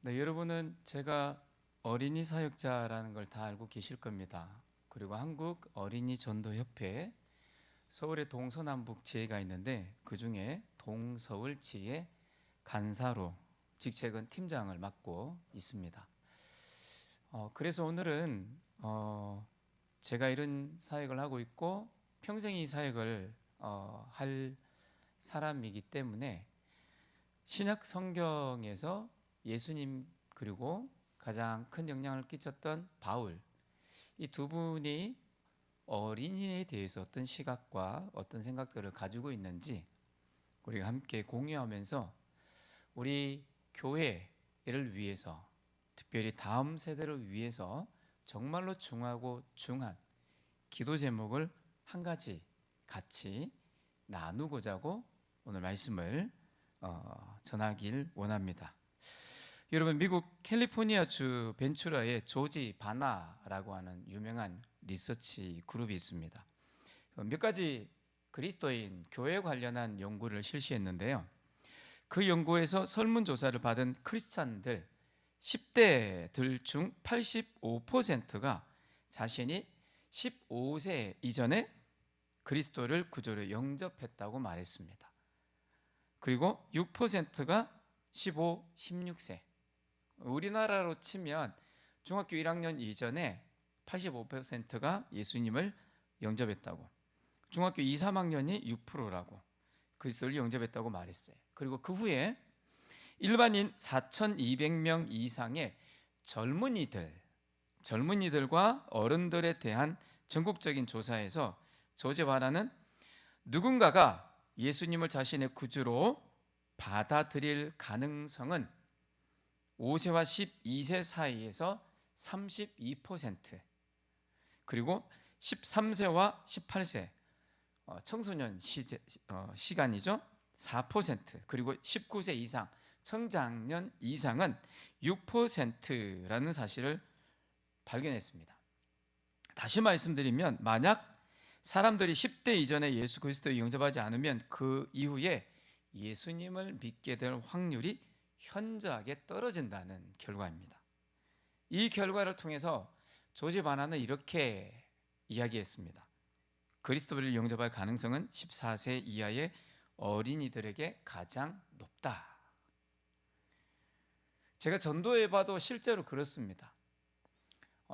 네, 여러분은 제가 어린이 사역자라는 걸 다 알고 계실 겁니다. 그리고 한국 어린이 전도협회 서울의 동서남북 지회가 있는데 그 중에 동서울 지회 간사로 직책은 팀장을 맡고 있습니다. 그래서 오늘은 제가 이런 사역을 하고 있고 평생 이 사역을 할 사람이기 때문에 신약 성경에서 예수님 그리고 가장 큰 영향을 끼쳤던 바울, 이 두 분이 어린이에 대해서 어떤 시각과 어떤 생각들을 가지고 있는지 우리가 함께 공유하면서 우리 교회를 위해서, 특별히 다음 세대를 위해서 정말로 중하고 중한 기도 제목을 한 가지 같이 나누고자고 오늘 말씀을 전하길 원합니다. 여러분, 미국 캘리포니아주 벤츄라에 조지 바나라고 하는 유명한 리서치 그룹이 있습니다. 몇 가지 그리스도인 교회 관련한 연구를 실시했는데요. 그 연구에서 설문조사를 받은 크리스찬들 10대들 중 85%가 자신이 15세 이전에 그리스도를 구주로 영접했다고 말했습니다. 그리고 6%가 15, 16세, 우리나라로 치면 중학교 1학년 이전에 85%가 예수님을 영접했다고, 중학교 2, 3학년이 6%라고 그리스도를 영접했다고 말했어요. 그리고 그 후에 일반인 4,200명 이상의 젊은이들과 어른들에 대한 전국적인 조사에서 조지 바나는 누군가가 예수님을 자신의 구주로 받아들일 가능성은 5세와 12세 사이에서 32%, 그리고 13세와 18세 청소년 시간이죠, 4%, 그리고 19세 이상 청장년 이상은 6%라는 사실을 발견했습니다. 다시 말씀드리면 만약 사람들이 10대 이전에 예수 그리스도를 영접하지 않으면 그 이후에 예수님을 믿게 될 확률이 현저하게 떨어진다는 결과입니다. 이 결과를 통해서 조지 바나는 이렇게 이야기했습니다. 그리스도를 영접할 가능성은 14세 이하의 어린이들에게 가장 높다. 제가 전도해봐도 실제로 그렇습니다.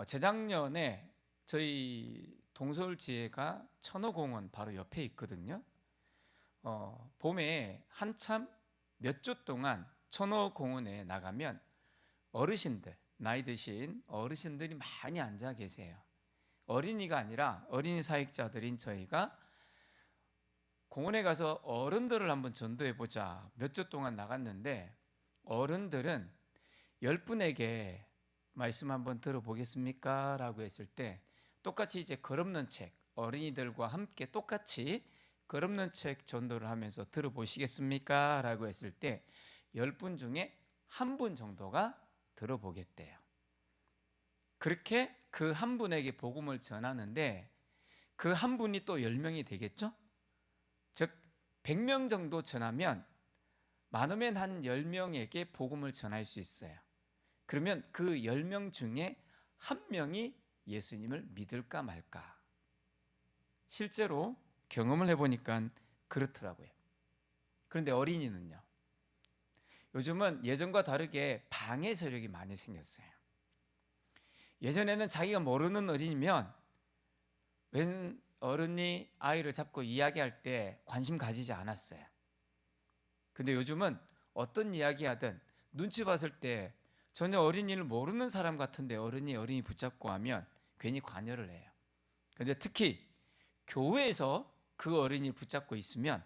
재작년에 저희 동서울 지회가 천호공원 바로 옆에 있거든요. 봄에 한참 몇 주 동안 천호공원에 나가면 어르신들, 나이 드신 어르신들이 많이 앉아 계세요. 어린이가 아니라 어린이 사역자들인 저희가 공원에 가서 어른들을 한번 전도해보자 몇 주 동안 나갔는데, 어른들은 10분에게 말씀 한번 들어보겠습니까? 라고 했을 때 똑같이 이제 걸없는 책, 어린이들과 함께 똑같이 걸없는 책 전도를 하면서 들어보시겠습니까? 라고 했을 때 10분 중에 한 분 정도가 들어보겠대요. 그렇게 그 한 분에게 복음을 전하는데 그 한 분이 또 10명이 되겠죠? 즉 100명 정도 전하면 많으면 한 10명에게 복음을 전할 수 있어요. 그러면 그 10명 중에 한 명이 예수님을 믿을까 말까. 실제로 경험을 해보니까 그렇더라고요. 그런데 어린이는요, 요즘은 예전과 다르게 방해 세력이 많이 생겼어요. 예전에는 자기가 모르는 어린이면 웬 어른이 아이를 잡고 이야기할 때 관심 가지지 않았어요. 근데 요즘은 어떤 이야기하든 눈치 봤을 때 전혀 어린이를 모르는 사람 같은데 어린이 붙잡고 하면 괜히 관여를 해요. 근데 특히 교회에서 그 어린이를 붙잡고 있으면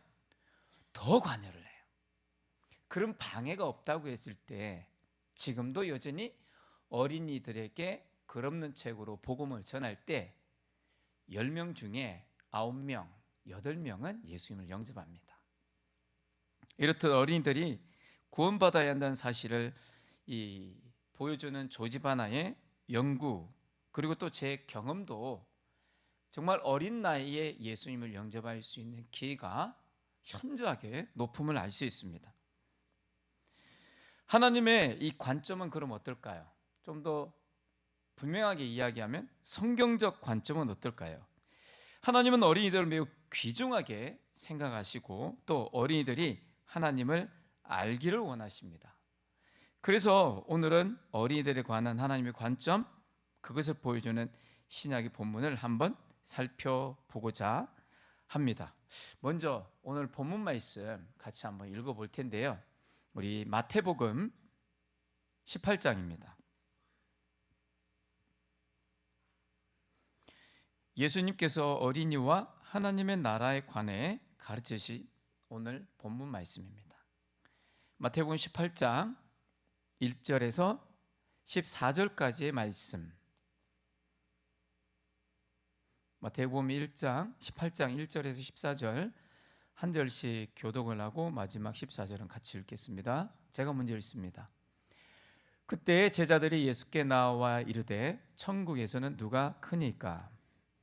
더 관여를 해요. 그런 방해가 없다고 했을 때 지금도 여전히 어린이들에게 글없는 책으로 복음을 전할 때 10명 중에 9명, 8명은 예수님을 영접합니다. 이렇듯 어린이들이 구원받아야 한다는 사실을 보여주는 조지 바나의 연구, 그리고 또 제 경험도 정말 어린 나이에 예수님을 영접할 수 있는 기회가 현저하게 높음을 알 수 있습니다. 하나님의 이 관점은 그럼 어떨까요? 좀 더 분명하게 이야기하면 성경적 관점은 어떨까요? 하나님은 어린이들을 매우 귀중하게 생각하시고 또 어린이들이 하나님을 알기를 원하십니다. 그래서 오늘은 어린이들에 관한 하나님의 관점, 그것을 보여주는 신약의 본문을 한번 살펴보고자 합니다. 먼저 오늘 본문 말씀 같이 한번 읽어볼 텐데요. 우리 마태복음 18장입니다. 예수님께서 어린이와 하나님의 나라에 관해 가르치신 오늘 본문 말씀입니다. 마태복음 18장 1절에서 14절까지의 말씀. 마태복음 1장 18장 1절에서 14절 한 절씩 교독을 하고 마지막 14절은 같이 읽겠습니다. 제가 먼저 읽습니다. 그때 제자들이 예수께 나와 이르되 천국에서는 누가 크니까?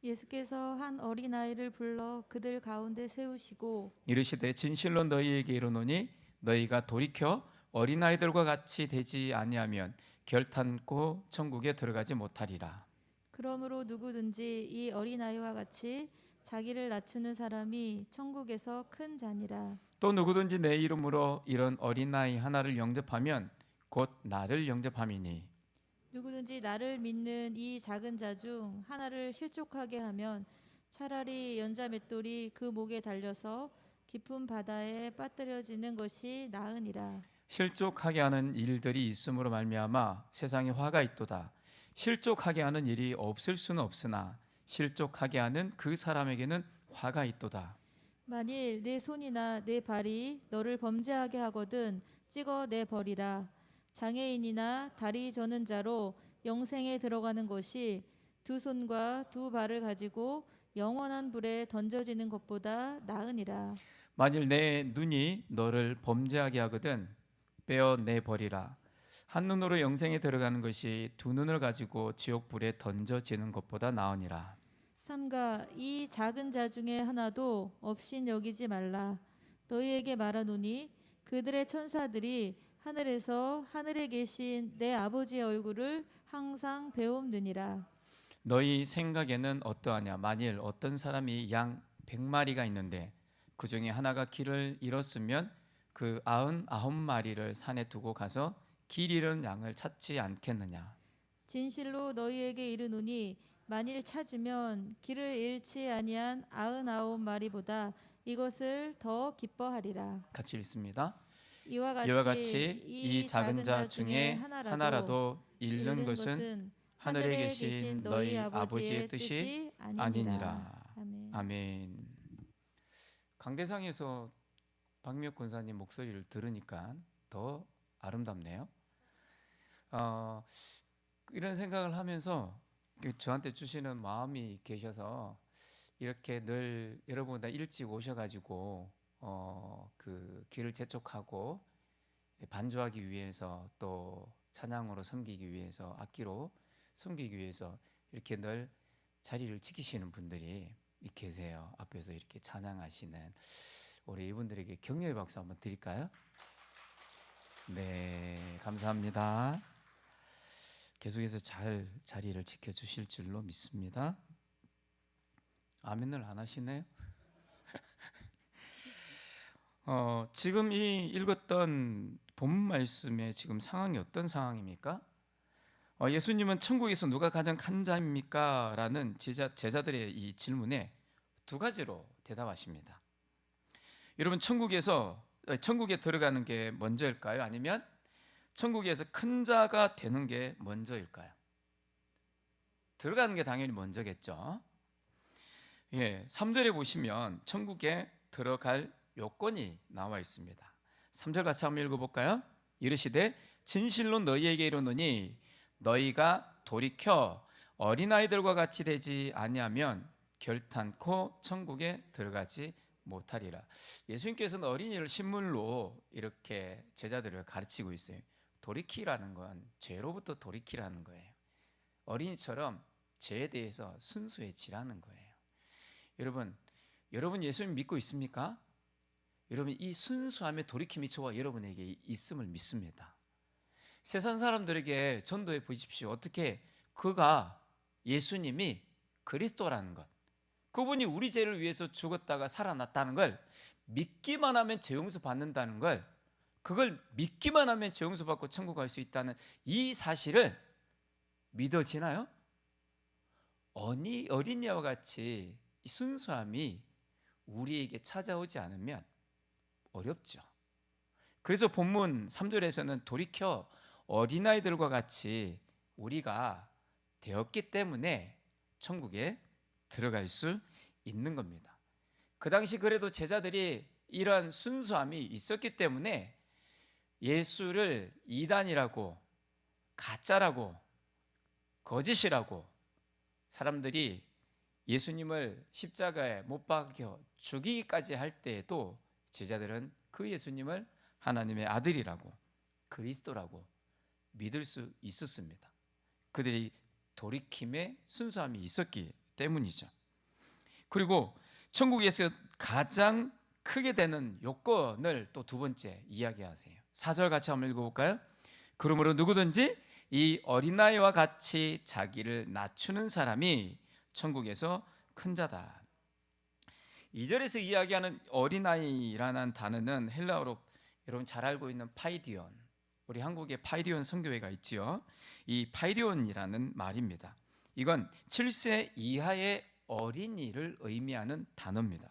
예수께서 한 어린아이를 불러 그들 가운데 세우시고 이르시되 진실로 너희에게 이르노니 너희가 돌이켜 어린아이들과 같이 되지 아니하면 결탄코 천국에 들어가지 못하리라. 그러므로 누구든지 이 어린아이와 같이 자기를 낮추는 사람이 천국에서 큰 자니라. 또 누구든지 내 이름으로 이런 어린아이 하나를 영접하면 곧 나를 영접함이니 누구든지 나를 믿는 이 작은 자 중 하나를 실족하게 하면 차라리 연자 맷돌이 그 목에 달려서 깊은 바다에 빠뜨려지는 것이 나으니라. 실족하게 하는 일들이 있음으로 말미암아 세상에 화가 있도다. 실족하게 하는 일이 없을 수는 없으나 실족하게 하는 그 사람에게는 화가 있도다. 만일 내 손이나 내 발이 너를 범죄하게 하거든 찍어 내 버리라. 장애인이나 다리 저는 자로 영생에 들어가는 것이 두 손과 두 발을 가지고 영원한 불에 던져지는 것보다 나으니라. 만일 내 눈이 너를 범죄하게 하거든 빼어내 버리라. 한 눈으로 영생에 들어가는 것이 두 눈을 가지고 지옥 불에 던져지는 것보다 나으니라. 삼가 이 작은 자 중에 하나도 없인 여기지 말라. 너희에게 말하노니 그들의 천사들이 하늘에서 하늘에 계신 내 아버지의 얼굴을 항상 배움느니라. 너희 생각에는 어떠하냐? 만일 어떤 사람이 양 100마리가 있는데 그 중에 하나가 길을 잃었으면 그 99마리를 산에 두고 가서 길 잃은 양을 찾지 않겠느냐? 진실로 너희에게 이르노니 만일 찾으면 길을 잃지 아니한 99마리보다 이것을 더 기뻐하리라. 같이 읽습니다. 이와 이와 같이 이 작은 자 중에 하나라도 하나라도 잃는 잃는 것은 하늘에 계신 너희 아버지의 뜻이 아니니라. 아멘. 아멘. 강대상에서 박미혁 권사님 목소리를 들으니까 더 아름답네요. 이런 생각을 하면서 저한테 주시는 마음이 계셔서 이렇게 늘 여러분보다 일찍 오셔가지고 그 길을 재촉하고 반주하기 위해서 또 찬양으로 섬기기 위해서 악기로 섬기기 위해서 이렇게 늘 자리를 지키시는 분들이 계세요. 앞에서 이렇게 찬양하시는 우리 이분들에게 격려의 박수 한번 드릴까요? 네, 감사합니다. 계속해서 잘 자리를 지켜주실 줄로 믿습니다. 아멘을 안 하시네요. 지금 이 읽었던 본문 말씀의 지금 상황이 어떤 상황입니까? 예수님은 천국에서 누가 가장 큰 자입니까? 라는 제자들의 이 질문에 두 가지로 대답하십니다. 여러분, 천국에 들어가는 게 먼저일까요? 아니면 천국에서 큰 자가 되는 게 먼저일까요? 들어가는 게 당연히 먼저겠죠. 3절에 보시면 천국에 들어갈 요건이 나와 있습니다. 3절 같이 한번 읽어볼까요? 이르시되 진실로 너희에게 이르노니 너희가 돌이켜 어린아이들과 같이 되지 아니하면 결탄코 천국에 들어가지 못하리라. 예수님께서는 어린이를 신물로 이렇게 제자들을 가르치고 있어요. 돌이키라는 건 죄로부터 돌이키라는 거예요. 어린이처럼 죄에 대해서 순수해지라는 거예요. 여러분 예수님 믿고 있습니까? 여러분 이 순수함의 돌이킴이 저와 여러분에게 있음을 믿습니다. 세상 사람들에게 전도해 보십시오. 어떻게? 그가, 예수님이 그리스도라는 것, 그분이 우리 죄를 위해서 죽었다가 살아났다는 걸 믿기만 하면 죄 용서 받는다는 걸, 그걸 믿기만 하면 죄 용서 받고 천국 갈 수 있다는 이 사실을 믿어지나요? 어린이와 같이 이 순수함이 우리에게 찾아오지 않으면 어렵죠. 그래서 본문 3절에서는 돌이켜 어린아이들과 같이 우리가 되었기 때문에 천국에 들어갈 수 있는 겁니다. 그 당시 그래도 제자들이 이러한 순수함이 있었기 때문에 예수를 이단이라고, 가짜라고, 거짓이라고 사람들이 예수님을 십자가에 못 박혀 죽이기까지 할 때에도 제자들은 그 예수님을 하나님의 아들이라고, 그리스도라고 믿을 수 있었습니다. 그들이 돌이킴의 순수함이 있었기 때문이죠. 그리고 천국에서 가장 크게 되는 요건을 또 두 번째 이야기하세요. 4절 같이 한번 읽어볼까요? 그러므로 누구든지 이 어린아이와 같이 자기를 낮추는 사람이 천국에서 큰 자다. 2절에서 이야기하는 어린아이라는 단어는 헬라어로 여러분 잘 알고 있는 파이디온, 우리 한국에 파이디온 선교회가 있지요. 이 파이디온이라는 말입니다. 이건 7세 이하의 어린이를 의미하는 단어입니다.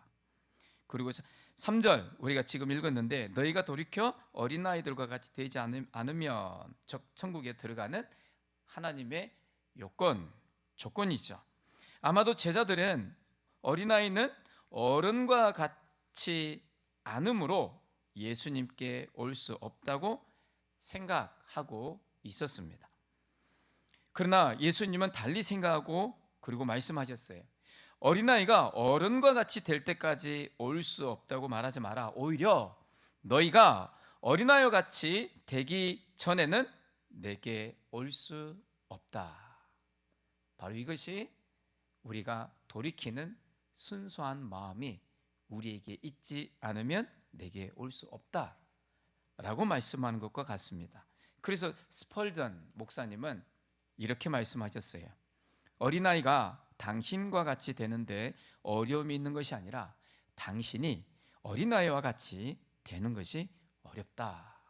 그리고 3절 우리가 지금 읽었는데 너희가 돌이켜 어린아이들과 같이 되지 않으면 천국에 들어가는 하나님의 요건, 조건이죠. 아마도 제자들은 어린아이는 어른과 같이 않으므로 예수님께 올 수 없다고 생각하고 있었습니다. 그러나 예수님은 달리 생각하고 그리고 말씀하셨어요. 어린아이가 어른과 같이 될 때까지 올 수 없다고 말하지 마라. 오히려 너희가 어린아이와 같이 되기 전에는 내게 올 수 없다. 바로 이것이 우리가 돌이키는 순수한 마음이 우리에게 있지 않으면 내게 올 수 없다 라고 말씀하는 것과 같습니다. 그래서 스펄전 목사님은 이렇게 말씀하셨어요. 어린아이가 당신과 같이 되는데 어려움이 있는 것이 아니라 당신이 어린아이와 같이 되는 것이 어렵다.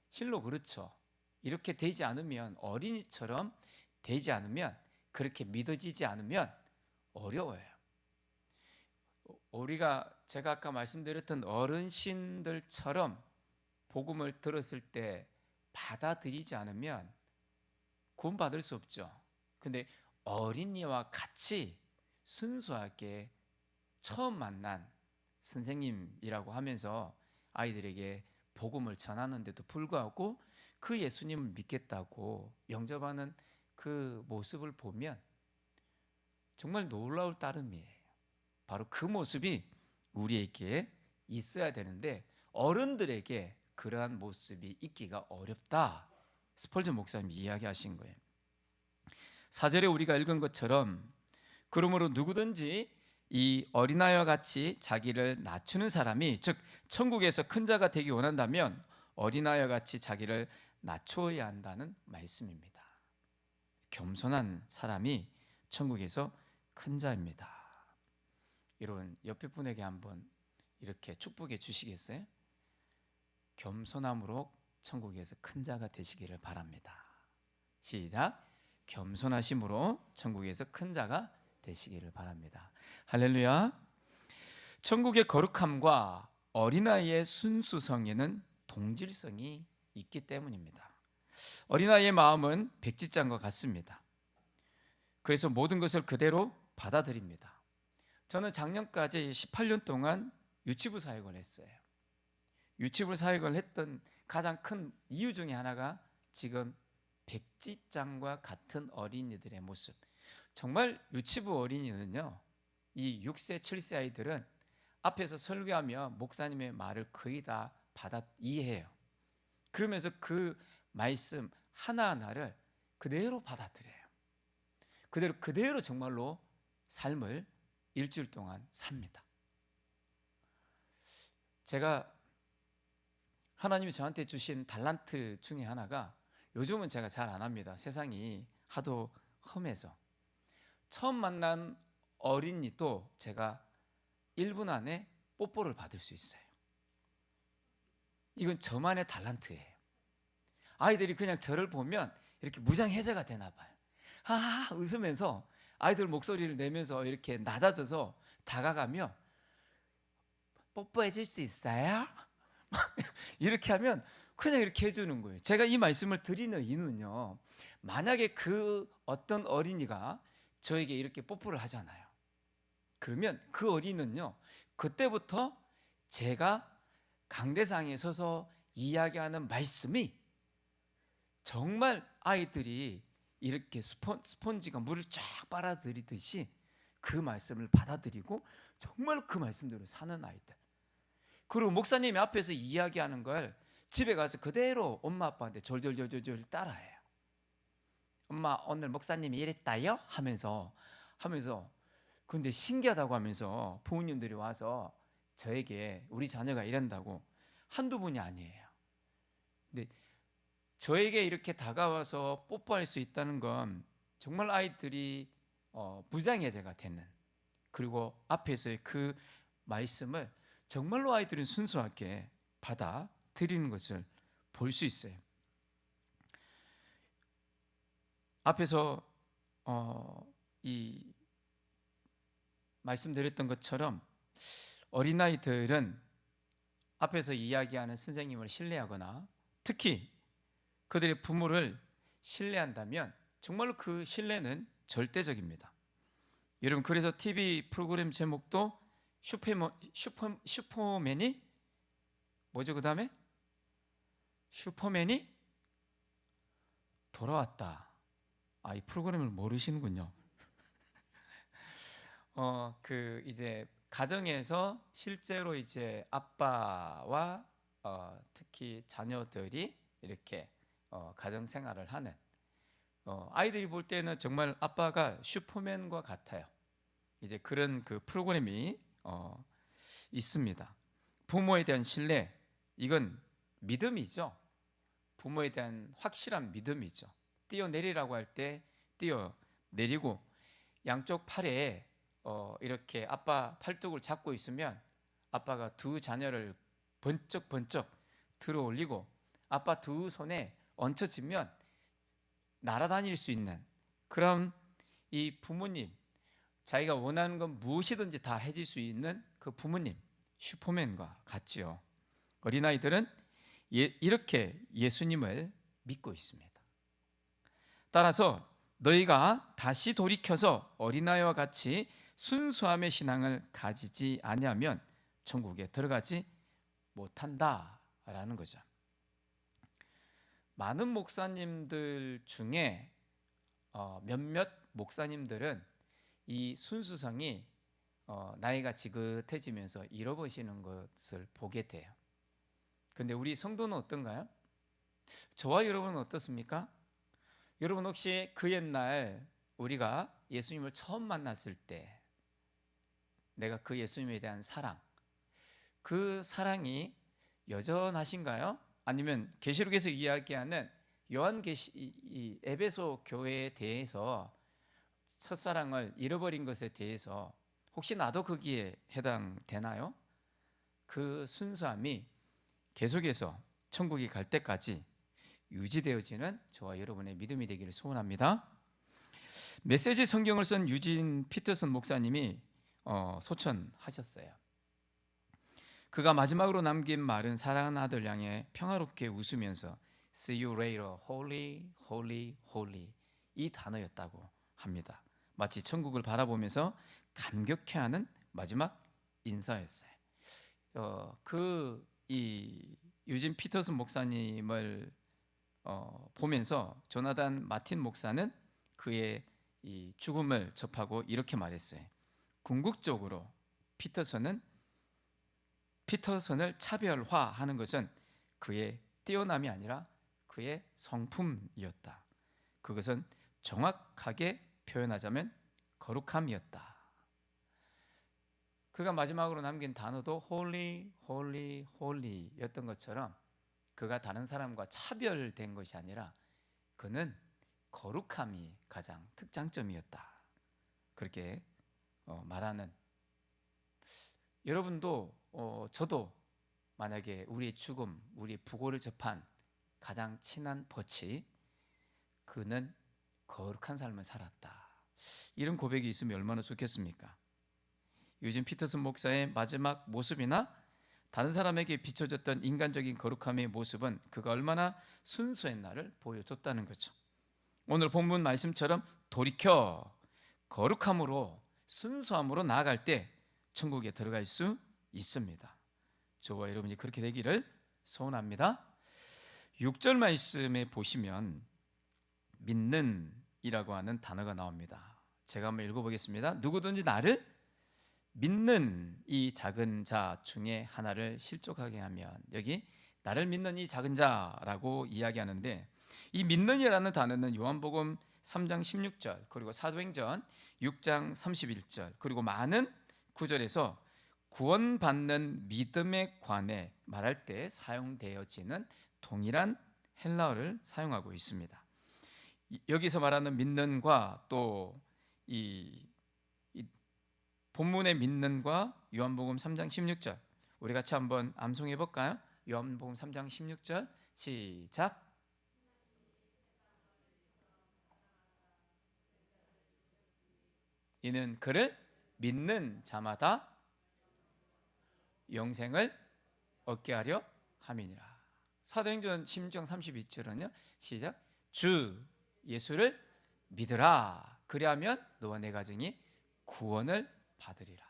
실로 그렇죠. 이렇게 되지 않으면, 어린이처럼 되지 않으면, 그렇게 믿어지지 않으면 어려워요. 제가 아까 말씀드렸던 어르신들처럼 복음을 들었을 때 받아들이지 않으면 구원받을 수 없죠. 근데 어린이와 같이 순수하게 처음 만난 선생님이라고 하면서 아이들에게 복음을 전하는데도 불구하고 그 예수님을 믿겠다고 영접하는 그 모습을 보면 정말 놀라울 따름이에요. 바로 그 모습이 우리에게 있어야 되는데 어른들에게 그러한 모습이 있기가 어렵다. 스펄전 목사님이 이야기하신 거예요. 4절에 우리가 읽은 것처럼 그러므로 누구든지 이 어린아이와 같이 자기를 낮추는 사람이, 즉 천국에서 큰 자가 되기 원한다면 어린아이와 같이 자기를 낮춰야 한다는 말씀입니다. 겸손한 사람이 천국에서 큰 자입니다. 여러분 옆에 분에게 한번 이렇게 축복해 주시겠어요? 겸손함으로 천국에서 큰 자가 되시기를 바랍니다. 시작. 겸손하심으로 천국에서 큰 자가 되시기를 바랍니다. 할렐루야. 천국의 거룩함과 어린아이의 순수성에는 동질성이 있기 때문입니다. 어린아이의 마음은 백지장과 같습니다. 그래서 모든 것을 그대로 받아들입니다. 저는 작년까지 18년 동안 유치부 사역을 했어요. 유치부 사역을 했던 가장 큰 이유 중에 하나가 지금 백지장과 같은 어린이들의 모습. 정말 유치부 어린이는요, 이 6세, 7세 아이들은 앞에서 설교하며 목사님의 말을 거의 다 받아 이해해요. 그러면서 그 말씀 하나하나를 그대로 받아들여요. 그대로 정말로 삶을 일주일 동안 삽니다. 제가 하나님이 저한테 주신 달란트 중에 하나가 요즘은 제가 잘 안 합니다. 세상이 하도 험해서. 처음 만난 어린이도 제가 1분 안에 뽀뽀를 받을 수 있어요. 이건 저만의 달란트예요. 아이들이 그냥 저를 보면 이렇게 무장해제가 되나 봐요. 웃으면서 아이들 목소리를 내면서 이렇게 낮아져서 다가가면 뽀뽀해 줄 수 있어요? 이렇게 하면 그냥 이렇게 해주는 거예요. 제가 이 말씀을 드리는 이유는요, 만약에 그 어떤 어린이가 저에게 이렇게 뽀뽀를 하잖아요. 그러면 그 어린이는요, 그때부터 제가 강대상에 서서 이야기하는 말씀이 정말 아이들이 이렇게 스폰지가 물을 쫙 빨아들이듯이 그 말씀을 받아들이고 정말 그 말씀대로 사는 아이들. 그리고 목사님이 앞에서 이야기하는 걸 집에 가서 그대로 엄마 아빠한테 졸졸졸졸 따라해요. 엄마 오늘 목사님이 이랬다요? 하면서 근데 신기하다고 하면서 부모님들이 와서 저에게 우리 자녀가 이런다고 한두 분이 아니에요. 근데 저에게 이렇게 다가와서 뽀뽀할 수 있다는 건 정말 아이들이 무장해제가 되는, 그리고 앞에서의 그 말씀을 정말로 아이들은 순수하게 받아들이는 것을 볼 수 있어요. 앞에서 이 말씀드렸던 것처럼 어린아이들은 앞에서 이야기하는 선생님을 신뢰하거나 특히 그들의 부모를 신뢰한다면 정말로 그 신뢰는 절대적입니다. 여러분, 그래서 TV 프로그램 제목도 슈퍼맨이 뭐죠? 그 다음에 슈퍼맨이 돌아왔다. 이 프로그램을 모르시는군요. 이제 가정에서 실제로 이제 아빠와 특히 자녀들이 이렇게 가정 생활을 하는, 아이들이 볼 때는 정말 아빠가 슈퍼맨과 같아요. 이제 그런 그 프로그램이 있습니다. 부모에 대한 신뢰, 이건 믿음이죠. 부모에 대한 확실한 믿음이죠. 뛰어내리라고 할 때 뛰어내리고, 양쪽 팔에 이렇게 아빠 팔뚝을 잡고 있으면 아빠가 두 자녀를 번쩍번쩍 들어 올리고, 아빠 두 손에 얹혀지면 날아다닐 수 있는 그런 이 부모님, 자기가 원하는 건 무엇이든지 다 해줄 수 있는 그 부모님, 슈퍼맨과 같지요. 어린아이들은 이렇게 예수님을 믿고 있습니다. 따라서 너희가 다시 돌이켜서 어린아이와 같이 순수함의 신앙을 가지지 아니하면 천국에 들어가지 못한다라는 거죠. 많은 목사님들 중에 몇몇 목사님들은 이 순수성이 나이가 지긋해지면서 잃어버리는 것을 보게 돼요. 근데 우리 성도는 어떤가요? 저와 여러분은 어떻습니까? 여러분 혹시 그 옛날 우리가 예수님을 처음 만났을 때 내가 그 예수님에 대한 사랑, 그 사랑이 여전하신가요? 아니면 계시록에서 이야기하는 이 에베소 교회에 대해서 첫사랑을 잃어버린 것에 대해서 혹시 나도 거기에 해당되나요? 그 순수함이 계속해서 천국에 갈 때까지 유지되어지는 저와 여러분의 믿음이 되기를 소원합니다. 메시지 성경을 쓴 유진 피터슨 목사님이 소천하셨어요. 그가 마지막으로 남긴 말은 사랑하는 아들 향해 평화롭게 웃으면서 See you later, holy, holy, holy 이 단어였다고 합니다. 마치 천국을 바라보면서 감격해하는 마지막 인사였어요. 이 유진 피터슨 목사님을 보면서 조나단 마틴 목사는 그의 이 죽음을 접하고 이렇게 말했어요. 궁극적으로 피터슨을 차별화하는 것은 그의 뛰어남이 아니라 그의 성품이었다. 그것은 정확하게 표현하자면 거룩함이었다. 그가 마지막으로 남긴 단어도 holy, holy, holy였던 것처럼 그가 다른 사람과 차별된 것이 아니라 그는 거룩함이 가장 특장점이었다. 그렇게 말하는, 여러분도 저도 만약에 우리의 죽음, 우리의 부고를 접한 가장 친한 벗이 그는 거룩한 삶을 살았다, 이런 고백이 있으면 얼마나 좋겠습니까? 요즘 피터슨 목사의 마지막 모습이나 다른 사람에게 비춰졌던 인간적인 거룩함의 모습은 그가 얼마나 순수했나를 보여줬다는 거죠. 오늘 본문 말씀처럼 돌이켜 거룩함으로, 순수함으로 나아갈 때 천국에 들어갈 수 있습니다. 저와 여러분이 그렇게 되기를 소원합니다. 6절 말씀에 보시면 믿는 이라고 하는 단어가 나옵니다. 제가 한번 읽어보겠습니다. 누구든지 나를 믿는 이 작은 자 중에 하나를 실족하게 하면, 여기 나를 믿는 이 작은 자라고 이야기하는데, 이 믿는이라는 단어는 요한복음 3장 16절, 그리고 사도행전 6장 31절, 그리고 많은 구절에서 구원받는 믿음에 관해 말할 때 사용되어지는 동일한 헬라어를 사용하고 있습니다. 여기서 말하는 믿는과 또 이 본문의 믿는과 요한복음 3장 16절, 우리 같이 한번 암송해 볼까요? 요한복음 3장 16절 시작. 이는 그를 믿는 자마다 영생을 얻게 하려 함이니라. 사도행전 16장 32절은요, 시작. 주 예수를 믿으라. 그리하면 너와 내 가정이 구원을 받으리라.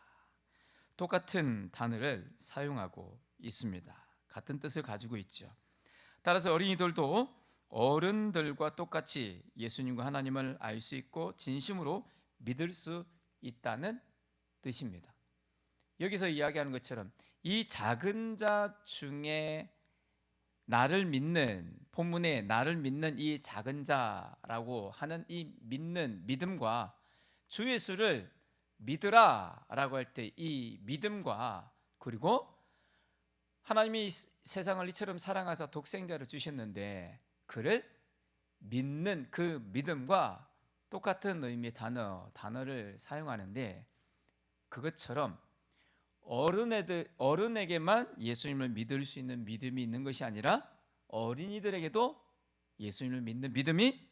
똑같은 단어를 사용하고 있습니다. 같은 뜻을 가지고 있죠. 따라서 어린이들도 어른들과 똑같이 예수님과 하나님을 알 수 있고 진심으로 믿을 수 있다는 뜻입니다. 여기서 이야기하는 것처럼 이 작은 자 중에 나를 믿는, 본문에 나를 믿는 이 작은 자라고 하는 이 믿는 믿음과 주 예수를 믿으라 라고 할 때 이 믿음과, 그리고 하나님이 세상을 이처럼 사랑하사 독생자를 주셨는데 그를 믿는 그 믿음과 똑같은 의미의 단어를 사용하는데, 그것처럼 어른에게만 예수님을 믿을 수 있는 믿음이 있는 것이 아니라 어린이들에게도 예수님을 믿는 믿음이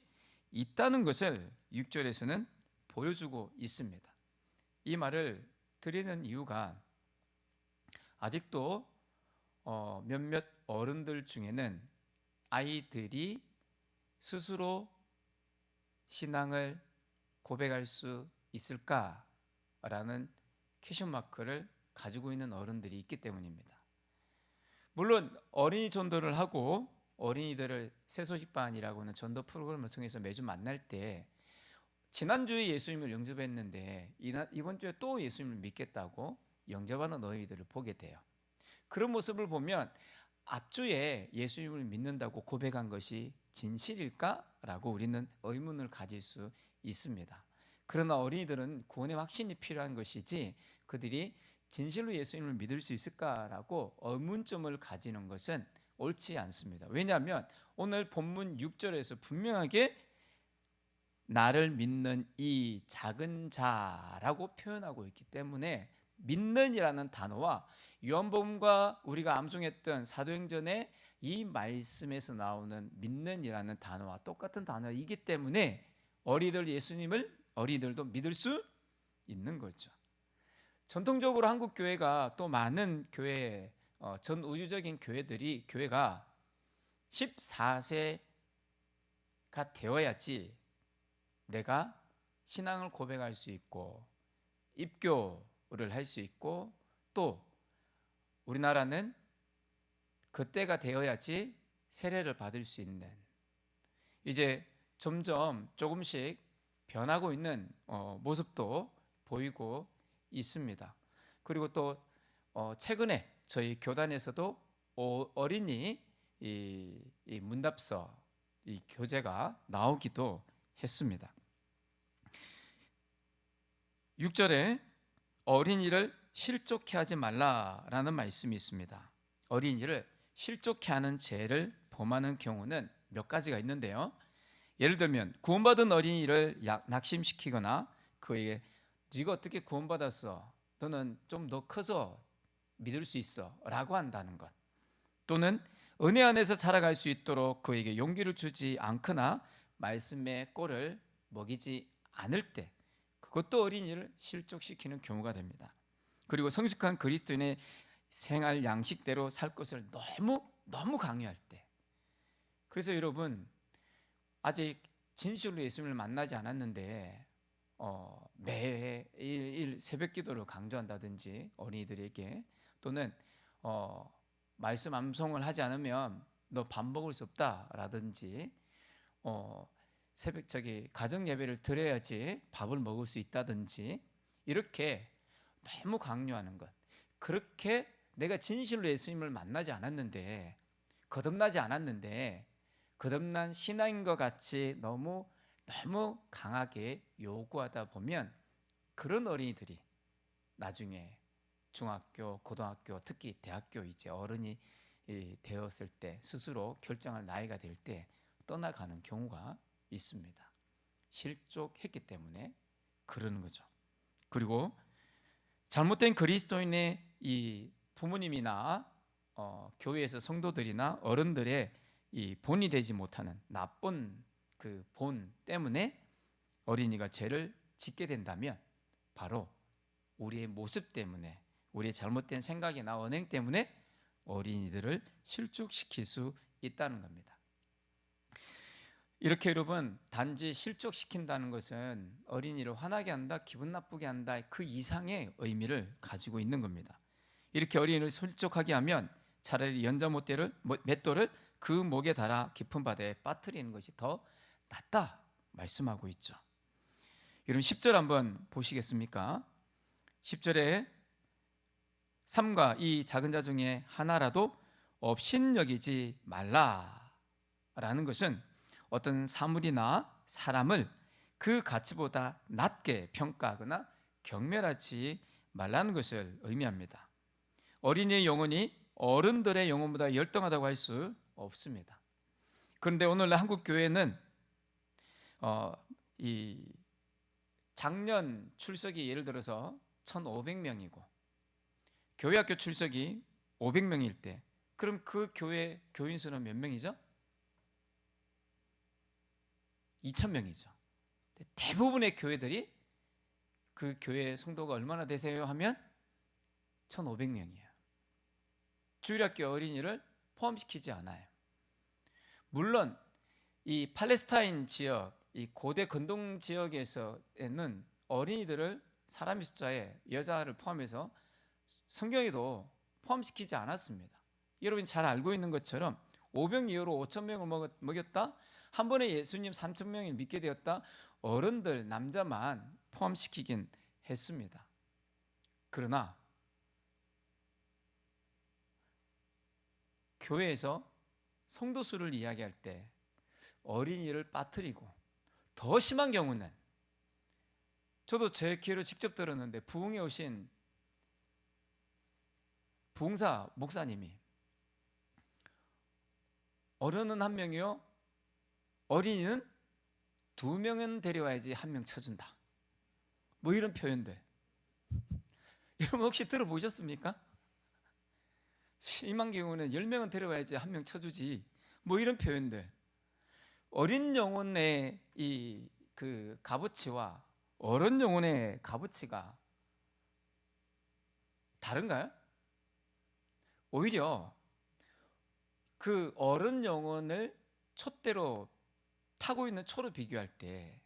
있다는 것을 6절에서는 보여주고 있습니다. 이 말을 드리는 이유가, 아직도 몇몇 어른들 중에는 아이들이 스스로 신앙을 고백할 수 있을까라는 퀘스천 마크를 가지고 있는 어른들이 있기 때문입니다. 물론 어린이 전도를 하고 어린이들을 새소식반이라고 하는 전도 프로그램을 통해서 매주 만날 때, 지난주에 예수님을 영접했는데 이번 주에 또 예수님을 믿겠다고 영접하는 어린이들을 보게 돼요. 그런 모습을 보면 앞주에 예수님을 믿는다고 고백한 것이 진실일까라고 우리는 의문을 가질 수 있습니다. 그러나 어린이들은 구원의 확신이 필요한 것이지, 그들이 진실로 예수님을 믿을 수 있을까라고 의문점을 가지는 것은 옳지 않습니다. 왜냐하면 오늘 본문 6절에서 분명하게 나를 믿는 이 작은 자라고 표현하고 있기 때문에, 믿는이라는 단어와 요한복음과 우리가 암송했던 사도행전의 이 말씀에서 나오는 믿는이라는 단어와 똑같은 단어이기 때문에 어린이들도 믿을 수 있는 거죠. 전통적으로 한국 교회가 또 많은 교회, 전 우주적인 교회가 14세가 되어야지 내가 신앙을 고백할 수 있고 입교를 할 수 있고, 또 우리나라는 그때가 되어야지 세례를 받을 수 있는, 이제 점점 조금씩 변하고 있는 모습도 보이고 있습니다. 그리고 또 최근에 저희 교단에서도 어린이 이 문답서 이 교재가 나오기도 했습니다. 6절에 어린이를 실족해 하지 말라라는 말씀이 있습니다. 어린이를 실족해 하는 죄를 범하는 경우는 몇 가지가 있는데요, 예를 들면 구원받은 어린이를 낙심시키거나 그에게 네가 어떻게 구원받았어? 너는 좀 더 커서 믿을 수 있어 라고 한다는 것, 또는 은혜 안에서 자라갈 수 있도록 그에게 용기를 주지 않거나 말씀의 꼴을 먹이지 않을 때, 그것도 어린이를 실족시키는 경우가 됩니다. 그리고 성숙한 그리스도인의 생활 양식대로 살 것을 너무 강요할 때, 그래서 여러분 아직 진실로 예수님을 만나지 않았는데 매일 새벽 기도를 강조한다든지 어린이들에게, 또는 말씀 암송을 하지 않으면 너 밥 먹을 수 없다라든지 새벽 가정 예배를 드려야지 밥을 먹을 수 있다든지, 이렇게 너무 강요하는 것, 그렇게 내가 진실로 예수님을 만나지 않았는데, 거듭나지 않았는데 거듭난 신앙인 것 같이 너무 강하게 요구하다 보면 그런 어린이들이 나중에 중학교, 고등학교, 특히 대학교 이제 어른이 되었을 때, 스스로 결정할 나이가 될 때 떠나가는 경우가 있습니다. 실족했기 때문에 그러는 거죠. 그리고 잘못된 그리스도인의 이 부모님이나 교회에서 성도들이나 어른들의 이 본이 되지 못하는 나쁜 그 본 때문에 어린이가 죄를 짓게 된다면, 바로 우리의 모습 때문에, 우리의 잘못된 생각이나 언행 때문에 어린이들을 실족시킬 수 있다는 겁니다. 이렇게 여러분, 단지 실족시킨다는 것은 어린이를 화나게 한다, 기분 나쁘게 한다, 그 이상의 의미를 가지고 있는 겁니다. 이렇게 어린이를 실족하게 하면 차라리 맷돌을 그 목에 달아 깊은 바다에 빠뜨리는 것이 더 낫다 말씀하고 있죠. 여러분 10절 한번 보시겠습니까? 10절에 삼가 이 작은 자 중에 하나라도 업신여기지 말라라는 것은 어떤 사물이나 사람을 그 가치보다 낮게 평가하거나 경멸하지 말라는 것을 의미합니다. 어린이의 영혼이 어른들의 영혼보다 열등하다고 할 수 없습니다. 그런데 오늘날 한국 교회는 이 작년 출석이 예를 들어서 1,500명이고 교회 학교 출석이 500명일 때, 그럼 그 교회 교인 수는 몇 명이죠? 2,000명이죠. 대부분의 교회들이 그 교회 성도가 얼마나 되세요 하면 1,500명이에요. 주일학교 어린이를 포함시키지 않아요. 물론 이 팔레스타인 지역, 이 고대 근동 지역에서는 어린이들을 사람의 숫자에 여자를 포함해서 성경에도 포함시키지 않았습니다. 여러분이 잘 알고 있는 것처럼 5병 이후로 5,000명을 먹였다, 한 번에 예수님 3,000명을 믿게 되었다, 어른들 남자만 포함시키긴 했습니다. 그러나 교회에서 성도 수를 이야기할 때 어린이를 빠뜨리고, 더 심한 경우는 저도 제 귀로 직접 들었는데, 부흥에 오신 부흥사 목사님이 어른은 1명이요, 어린이는 2명은 데려와야지 1명 쳐준다, 뭐 이런 표현들 여러분 혹시 들어보셨습니까? 심한 경우는 10명은 데려와야지 1명 쳐주지, 뭐 이런 표현들. 어린 영혼의 이 그 값어치와 어른 영혼의 값어치가 다른가요? 오히려 그 어른 영혼을 촛대로 타고 있는 초로 비교할 때,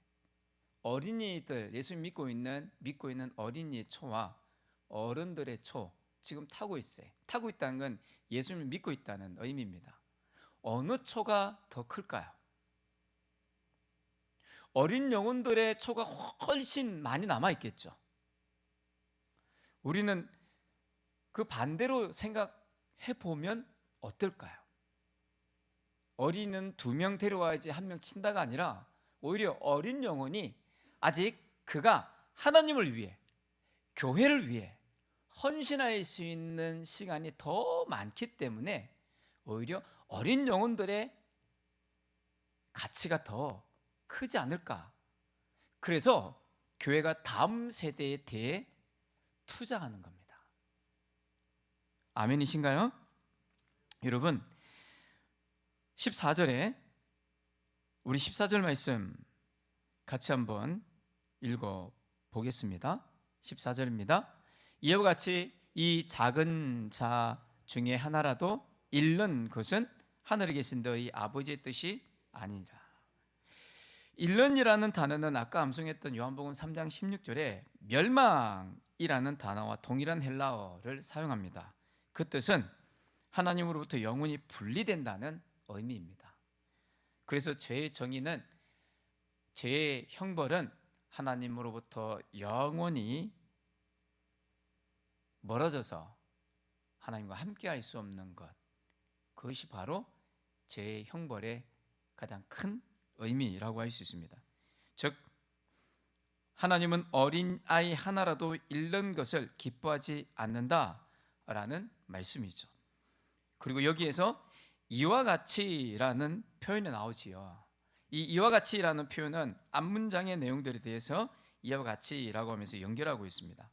어린이들, 예수님 믿고 있는 어린이의 초와 어른들의 초 지금 타고 있어요. 타고 있다는 건 예수님을 믿고 있다는 의미입니다. 어느 초가 더 클까요? 어린 영혼들의 초가 훨씬 많이 남아 있겠죠. 우리는 그 반대로 생각해 보면 어떨까요? 어린이는 2명 데려와야지 1명 친다가 아니라, 오히려 어린 영혼이 아직 그가 하나님을 위해, 교회를 위해 헌신할 수 있는 시간이 더 많기 때문에 오히려 어린 영혼들의 가치가 더 크지 않을까? 그래서 교회가 다음 세대에 대해 투자하는 겁니다. 아멘이신가요? 여러분, 14절에 우리 14절 말씀 같이 한번 읽어 보겠습니다. 14절입니다. 이와 같이 이 작은 자 중에 하나라도 잃는 것은 하늘에 계신 너희 아버지의 뜻이 아니라. 잃는이라는 단어는 아까 암송했던 요한복음 3장 16절에 멸망이라는 단어와 동일한 헬라어를 사용합니다. 그 뜻은 하나님으로부터 영혼이 분리된다는 의미입니다. 그래서 죄의 정의는, 죄의 형벌은 하나님으로부터 영원히 멀어져서 하나님과 함께할 수 없는 것, 그것이 바로 죄의 형벌의 가장 큰 의미라고 할 수 있습니다. 즉 하나님은 어린아이 하나라도 잃는 것을 기뻐하지 않는다라는 말씀이죠. 그리고 여기에서 이와 같이라는 표현이 나오지요. 이 이와 같이라는 표현은 앞문장의 내용들에 대해서 이와 같이라고 하면서 연결하고 있습니다.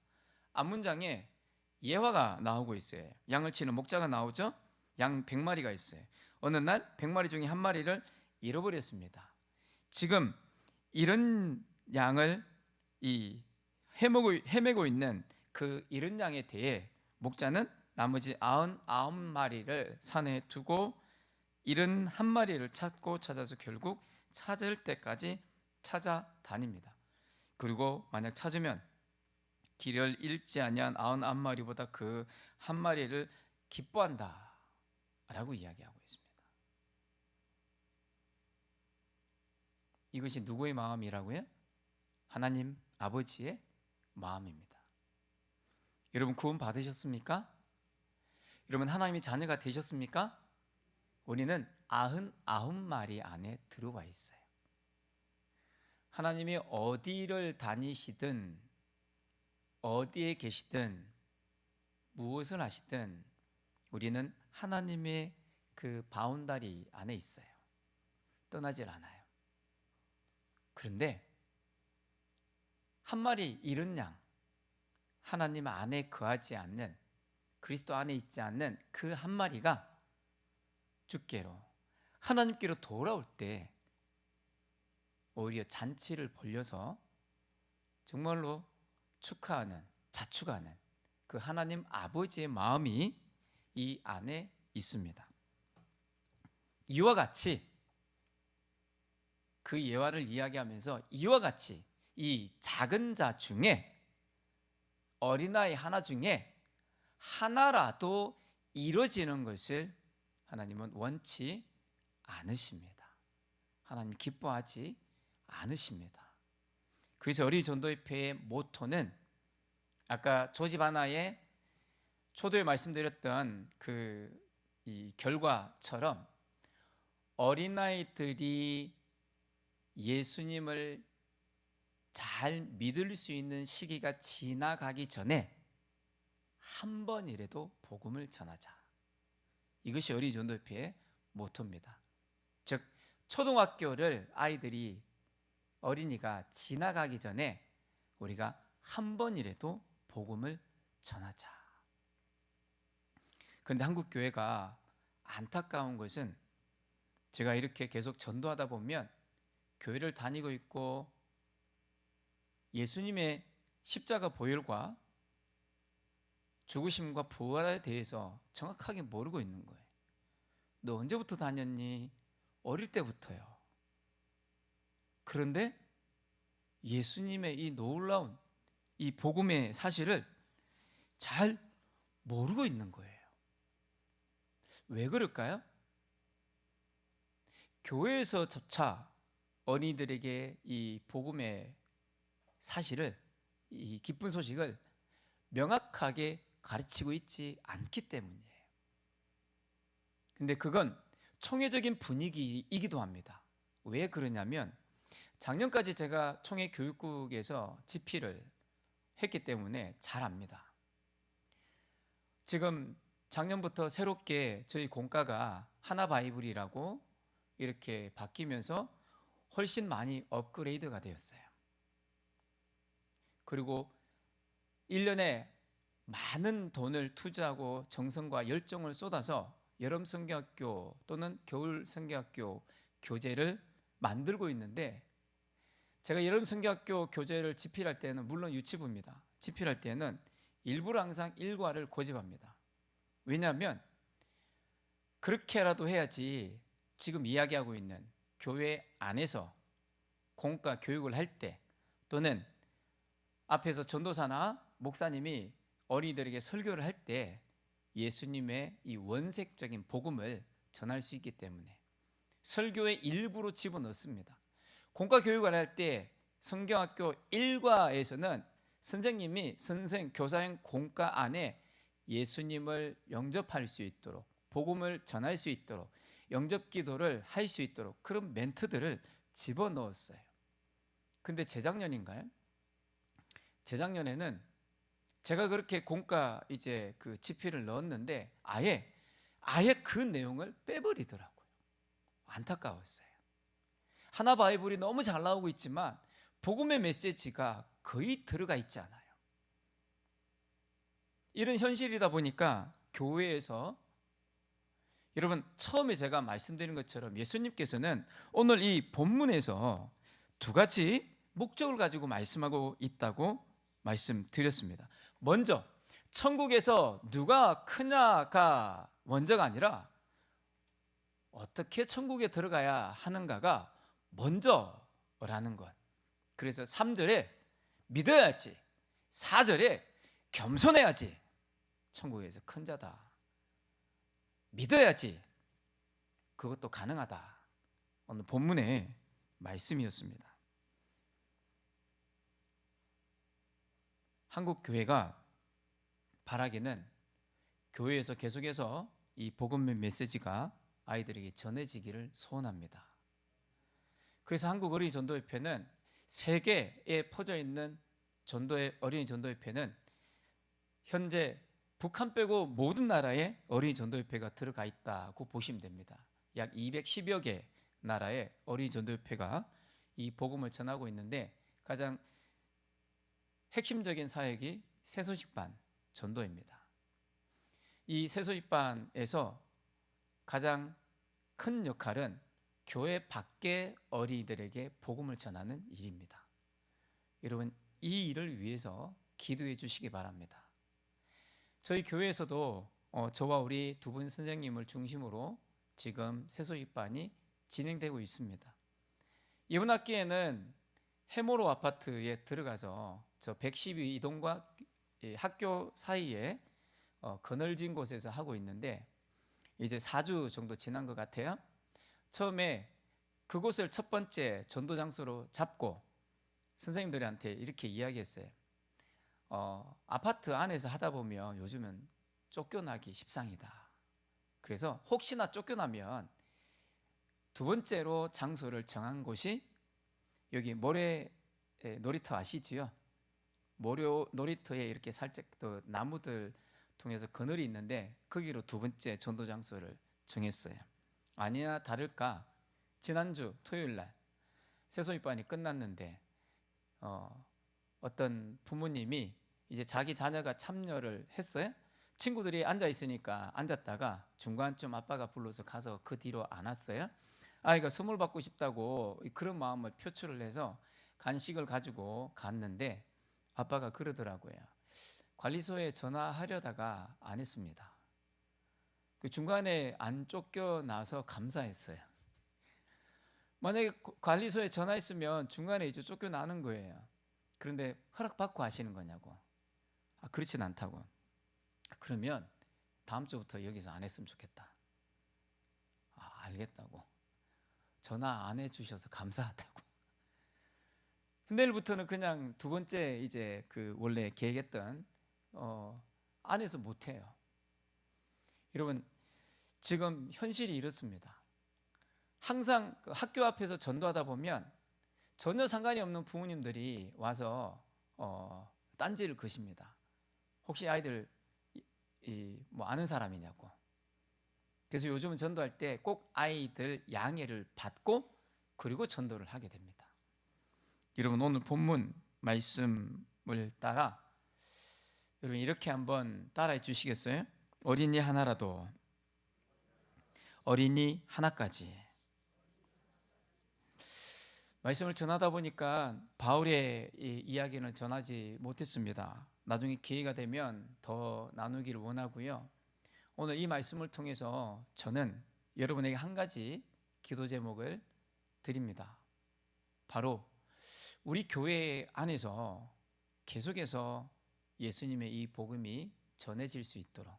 앞문장에 예화가 나오고 있어요. 양을 치는 목자가 나오죠. 양 100마리가 있어요. 어느 날 100마리 중에 한 마리를 잃어버렸습니다. 지금 이런 양을 헤매고 있는 그 잃은 양에 대해 목자는 나머지 99마리를 산에 두고 잃은 한 마리를 찾아서 결국 찾을 때까지 찾아다닙니다. 그리고 만약 찾으면 길을 잃지 아니한 99마리보다 그 한 마리를 기뻐한다 라고 이야기하고 있습니다. 이것이 누구의 마음이라고요? 하나님 아버지의 마음입니다. 여러분 구원 받으셨습니까? 여러분 하나님의 자녀가 되셨습니까? 우리는 99마리 안에 들어와 있어요. 하나님이 어디를 다니시든 어디에 계시든 무엇을 하시든 우리는 하나님의 그 바운다리 안에 있어요. 떠나질 않아요. 그런데 한 마리 잃은 양, 하나님 안에 거하지 않는, 그리스도 안에 있지 않는 그 한 마리가 주께로, 하나님께로 돌아올 때 오히려 잔치를 벌려서 정말로 축하하는, 자축하는 그 하나님 아버지의 마음이 이 안에 있습니다. 이와 같이 그 예화를 이야기하면서 이와 같이 이 작은 자 중에, 어린아이 하나 중에 하나라도 이루어지는 것을 하나님은 원치 않으십니다. 하나님 기뻐하지 않으십니다. 그래서 어린이 전도협회의 모토는 아까 조집 하나에 초도에 말씀드렸던 이 결과처럼 어린아이들이 예수님을 잘 믿을 수 있는 시기가 지나가기 전에 한 번이라도 복음을 전하자. 이것이 어린이 전도협회의 모토입니다. 즉 초등학교를 어린이가 지나가기 전에 우리가 한 번이라도 복음을 전하자. 그런데 한국 교회가 안타까운 것은, 제가 이렇게 계속 전도하다 보면 교회를 다니고 있고 예수님의 십자가 보혈과 죽으심과 부활에 대해서 정확하게 모르고 있는 거예요. 너 언제부터 다녔니? 어릴 때부터요. 그런데 예수님의 이 놀라운 이 복음의 사실을 잘 모르고 있는 거예요. 왜 그럴까요? 교회에서조차 어린이들에게 이 복음의 사실을, 이 기쁜 소식을 명확하게 가르치고 있지 않기 때문이에요. 근데 그건 총회적인 분위기이기도 합니다. 왜 그러냐면 작년까지 제가 총회 교육국에서 집필을 했기 때문에 잘 압니다. 지금 작년부터 새롭게 저희 공과가 하나바이블이라고 이렇게 바뀌면서 훨씬 많이 업그레이드가 되었어요. 그리고 1년에 많은 돈을 투자하고 정성과 열정을 쏟아서 여름 성경학교 또는 겨울 성경학교 교재를 만들고 있는데, 제가 여름 성경학교 교재를 집필할 때는 물론 유치부입니다. 집필할 때는 일부러 항상 일과를 고집합니다. 왜냐하면 그렇게라도 해야지 지금 이야기하고 있는 교회 안에서 공과 교육을 할 때, 또는 앞에서 전도사나 목사님이 어린이들에게 설교를 할 때 예수님의 이 원색적인 복음을 전할 수 있기 때문에 설교의 일부로 집어넣습니다. 공과 교육을 할 때 성경학교 1과에서는 선생님이 교사형 공과 안에 예수님을 영접할 수 있도록, 복음을 전할 수 있도록, 영접 기도를 할 수 있도록 그런 멘트들을 집어넣었어요. 근데 재작년인가요? 재작년에는 제가 그렇게 공과 이제 그 집필을 넣었는데 아예 그 내용을 빼버리더라고요. 안타까웠어요. 하나 바이블이 너무 잘 나오고 있지만 복음의 메시지가 거의 들어가 있지 않아요. 이런 현실이다 보니까 교회에서, 여러분 처음에 제가 말씀드린 것처럼 예수님께서는 오늘 이 본문에서 두 가지 목적을 가지고 말씀하고 있다고 말씀드렸습니다. 먼저 천국에서 누가 크냐가 먼저가 아니라 어떻게 천국에 들어가야 하는가가 먼저라는 것. 그래서 3절에 믿어야지, 4절에 겸손해야지 천국에서 큰 자다, 믿어야지 그것도 가능하다, 오늘 본문의 말씀이었습니다. 한국 교회가 바라기는 교회에서 계속해서 이 복음의 메시지가 아이들에게 전해지기를 소원합니다. 그래서 한국 어린이 전도협회는 세계에 퍼져 있는 어린이 전도협회는 현재 북한 빼고 모든 나라에 어린이 전도협회가 들어가 있다고 보시면 됩니다. 약 210여 개 나라의 어린이 전도협회가 이 복음을 전하고 있는데, 가장 핵심적인 사역이 새소식반 전도입니다. 이 새소식반에서 가장 큰 역할은 교회 밖의 어린이들에게 복음을 전하는 일입니다. 여러분 이 일을 위해서 기도해 주시기 바랍니다. 저희 교회에서도 저와 우리 두 분 선생님을 중심으로 지금 새소식반이 진행되고 있습니다. 이번 학기에는 해모로 아파트에 들어가서 저 112동과 학교 사이에 그늘진 곳에서 하고 있는데, 이제 4주 정도 지난 것 같아요. 처음에 그곳을 첫 번째 전도 장소로 잡고 선생님들한테 이렇게 이야기했어요. 아파트 안에서 하다 보면 요즘은 쫓겨나기 십상이다. 그래서 혹시나 쫓겨나면 두 번째로 장소를 정한 곳이 여기 모래 놀이터 아시지요? 모래 놀이터에 이렇게 살짝 또 나무들 통해서 그늘이 있는데 거기로 두 번째 전도 장소를 정했어요. 아니나 다를까 지난주 토요일 날 새소식반이 끝났는데 어떤 부모님이 이제 자기 자녀가 참여를 했어요. 친구들이 앉아 있으니까 앉았다가 중간쯤 아빠가 불러서 가서 그 뒤로 안 왔어요. 아이가 선물 받고 싶다고 그런 마음을 표출을 해서 간식을 가지고 갔는데 아빠가 그러더라고요. 관리소에 전화하려다가 안 했습니다. 그 중간에 안 쫓겨나서 감사했어요. 만약에 관리소에 전화했으면 중간에 이제 쫓겨나는 거예요. 그런데 허락받고 하시는 거냐고. 그렇진 않다고. 그러면 다음 주부터 여기서 안 했으면 좋겠다. 알겠다고. 전화 안 해주셔서 감사하다고. 내일부터는 그냥 두 번째 이제 그 원래 계획했던 안에서 못 해요. 여러분 지금 현실이 이렇습니다. 항상 그 학교 앞에서 전도하다 보면 전혀 상관이 없는 부모님들이 와서 딴지를 거십니다. 혹시 아이들 뭐 아는 사람이냐고. 그래서 요즘은 전도할 때 꼭 아이들 양해를 받고 그리고 전도를 하게 됩니다. 여러분, 오늘 본문 말씀을 따라 여러분 이렇게 한번 따라해 주시겠어요? 어린이 하나라도, 어린이 하나까지. 말씀을 전하다 보니까 바울의 이 이야기는 전하지 못했습니다. 나중에 기회가 되면 더 나누기를 원하고요. 오늘 이 말씀을 통해서 저는 여러분에게 한 가지 기도 제목을 드립니다. 바로 우리 교회 안에서 계속해서 예수님의 이 복음이 전해질 수 있도록,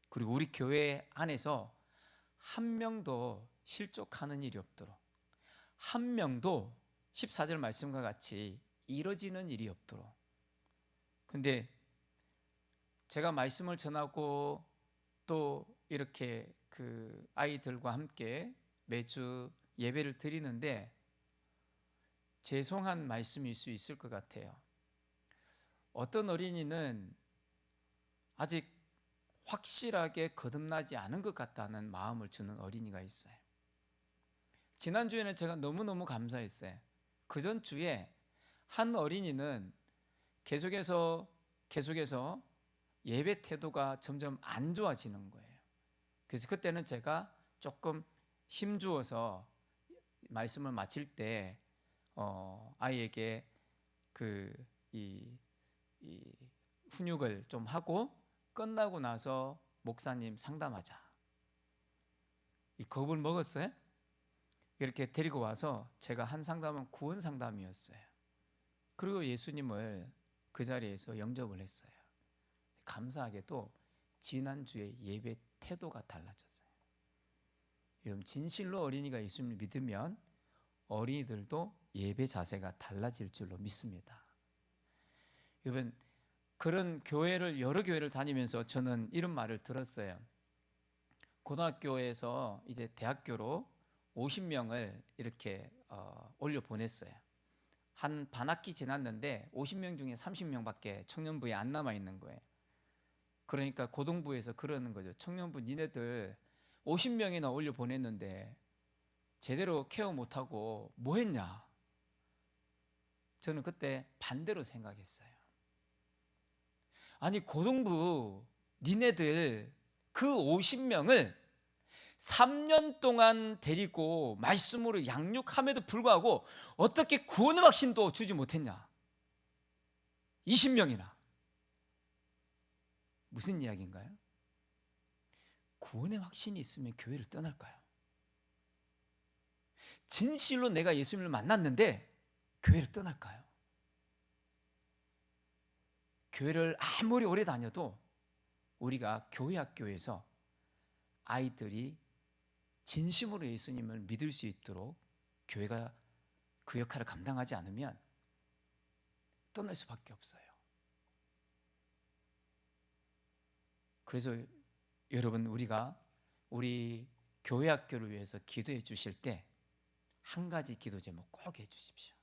그리고 우리 교회 안에서 한 명도 실족하는 일이 없도록, 한 명도 14절 말씀과 같이 이뤄지는 일이 없도록. 근데 제가 말씀을 전하고 또 이렇게 그 아이들과 함께 매주 예배를 드리는데 죄송한 말씀일 수 있을 것 같아요. 어떤 어린이는 아직 확실하게 거듭나지 않은 것 같다는 마음을 주는 어린이가 있어요. 지난주에는 제가 너무너무 감사했어요. 그 전주에 한 어린이는 계속해서 예배 태도가 점점 안 좋아지는 거예요. 그래서 그때는 제가 조금 힘주어서 말씀을 마칠 때 아이에게 이 훈육을 좀 하고 끝나고 나서 목사님 상담하자. 이 겁을 먹었어요. 이렇게 데리고 와서 제가 한 상담은 구원 상담이었어요. 그리고 예수님을 그 자리에서 영접을 했어요. 감사하게도 지난주에 예배 태도가 달라졌어요. 여러분, 진실로 어린이가 예수님을 믿으면 어린이들도 예배 자세가 달라질 줄로 믿습니다. 여러분, 그런 교회를, 여러 교회를 다니면서 저는 이런 말을 들었어요. 고등학교에서 이제 대학교로 50명을 이렇게 올려 보냈어요. 한 반학기 지났는데 50명 중에 30명밖에 청년부에 안 남아 있는 거예요. 그러니까 고등부에서 그러는 거죠. 청년부 니네들 50명이나 올려 보냈는데 제대로 케어 못하고 뭐 했냐? 저는 그때 반대로 생각했어요. 아니, 고등부 니네들 그 50명을 3년 동안 데리고 말씀으로 양육함에도 불구하고 어떻게 구원의 확신도 주지 못했냐? 20명이나. 무슨 이야기인가요? 구원의 확신이 있으면 교회를 떠날까요? 진실로 내가 예수님을 만났는데 교회를 떠날까요? 교회를 아무리 오래 다녀도 우리가 교회 학교에서 아이들이 진심으로 예수님을 믿을 수 있도록 교회가 그 역할을 감당하지 않으면 떠날 수밖에 없어요. 그래서 여러분, 우리가 우리 교회 학교를 위해서 기도해 주실 때 한 가지 기도 제목 꼭 해 주십시오.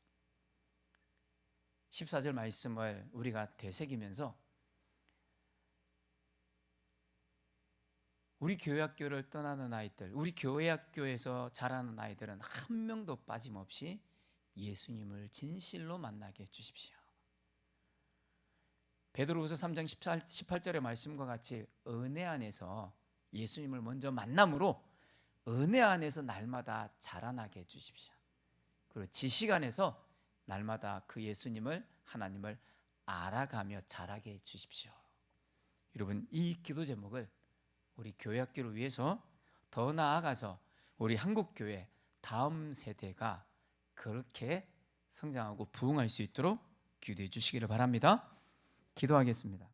14절 말씀을 우리가 되새기면서 우리 교회 학교를 떠나는 아이들, 우리 교회 학교에서 자라는 아이들은 한 명도 빠짐없이 예수님을 진실로 만나게 해 주십시오. 베드로후서 3장 18절의 말씀과 같이 은혜 안에서 예수님을 먼저 만남으로 은혜 안에서 날마다 자라나게 해 주십시오. 그리고 지식 안에서 날마다 그 예수님을, 하나님을 알아가며 자라게 해 주십시오. 여러분, 이 기도 제목을 우리 교회 학교를 위해서 더 나아가서 우리 한국교회 다음 세대가 그렇게 성장하고 부흥할 수 있도록 기도해 주시기를 바랍니다. 기도하겠습니다.